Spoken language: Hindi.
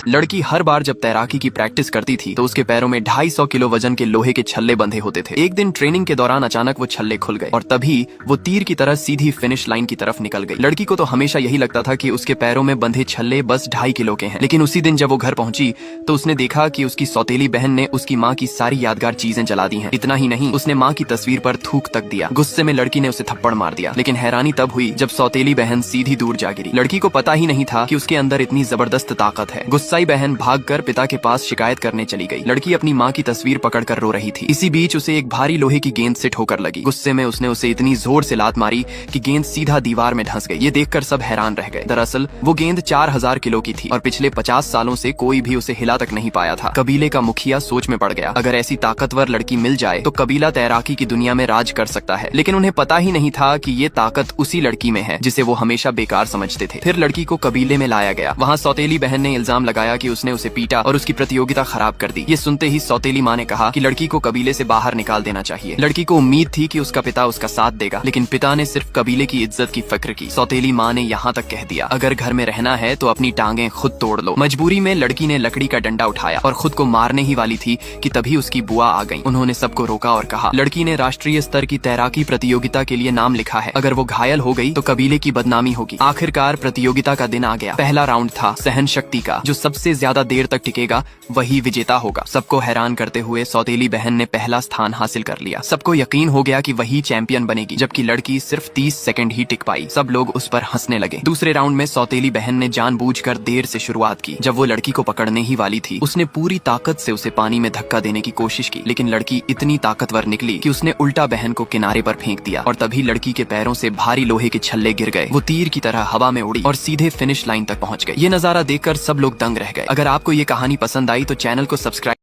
लड़की हर बार जब तैराकी की प्रैक्टिस करती थी तो उसके पैरों में 250 किलो वजन के लोहे के छल्ले बंधे होते थे। एक दिन ट्रेनिंग के दौरान अचानक वो छल्ले खुल गए और तभी वो तीर की तरह सीधी फिनिश लाइन की तरफ निकल गई। लड़की को तो हमेशा यही लगता था कि उसके पैरों में बंधे छल्ले बस 2.5 किलो के हैं, लेकिन उसी दिन जब वो घर पहुंची तो उसने देखा कि उसकी सौतेली बहन ने उसकी माँ की सारी यादगार चीजें जला दी हैं। इतना ही नहीं, उसने माँ की तस्वीर पर थूक तक दिया। गुस्से में लड़की ने उसे थप्पड़ मार दिया, लेकिन हैरानी तब हुई जब सौतेली बहन सीधी दूर जा गिरी। लड़की को पता ही नहीं था कि उसके अंदर इतनी जबरदस्त ताकत है। गुस्साई बहन भागकर पिता के पास शिकायत करने चली गई। लड़की अपनी माँ की तस्वीर पकड़कर रो रही थी। इसी बीच उसे एक भारी लोहे की गेंद से ठोकर लगी। गुस्से में उसने उसे इतनी जोर से लात मारी कि गेंद सीधा दीवार में धंस गई। ये देखकर सब हैरान रह गए। दरअसल वो गेंद 4000 किलो की थी और पिछले 50 सालों से कोई भी उसे हिला तक नहीं पाया था। कबीले का मुखिया सोच में पड़ गया, अगर ऐसी ताकतवर लड़की मिल जाए तो कबीला तैराकी की दुनिया में राज कर सकता है। लेकिन उन्हें पता ही नहीं था कि ये ताकत उसी लड़की में है जिसे वो हमेशा बेकार समझते थे। फिर लड़की को कबीले में लाया गया। वहाँ सौतेली बहन ने इल्जाम लगाया कि उसने उसे पीटा और उसकी प्रतियोगिता खराब कर दी। ये सुनते ही सौतेली माँ ने कहा कि लड़की को कबीले से बाहर निकाल देना चाहिए। लड़की को उम्मीद थी कि उसका पिता उसका साथ देगा, लेकिन पिता ने सिर्फ कबीले की इज्जत की फिक्र की। सौतेली माँ ने यहाँ तक कह दिया, अगर घर में रहना है तो अपनी टांगें खुद तोड़ लो। मजबूरी में लड़की ने लकड़ी का डंडा उठाया और खुद को मारने ही वाली थी कि तभी उसकी बुआ आ गई। उन्होंने सबको रोका और कहा, लड़की ने राष्ट्रीय स्तर की तैराकी प्रतियोगिता के लिए नाम लिखा है, अगर वो घायल हो गई तो कबीले की बदनामी होगी। आखिरकार प्रतियोगिता का दिन आ गया। पहला राउंड था सहन शक्ति का। जो सबसे ज्यादा देर तक टिकेगा वही विजेता होगा। सबको हैरान करते हुए सौतेली बहन ने पहला स्थान हासिल कर लिया। सबको यकीन हो गया कि वही चैंपियन बनेगी, जबकि लड़की सिर्फ 30 सेकंड ही टिक पाई। सब लोग उस पर हंसने लगे। दूसरे राउंड में सौतेली बहन ने जानबूझकर देर से शुरुआत की। जब वो लड़की को पकड़ने ही वाली थी, उसने पूरी ताकत से उसे पानी में धक्का देने की कोशिश की, लेकिन लड़की इतनी ताकतवर निकली कि उसने उल्टा बहन को किनारे पर फेंक दिया और तभी लड़की के पैरों से भारी लोहे के छल्ले गिर गए। वो तीर की तरह हवा में उड़ी और सीधे फिनिश लाइन तक पहुंच गई। ये नजारा देखकर सब लोग दंग रह गए। अगर आपको ये कहानी पसंद आई तो चैनल को सब्सक्राइब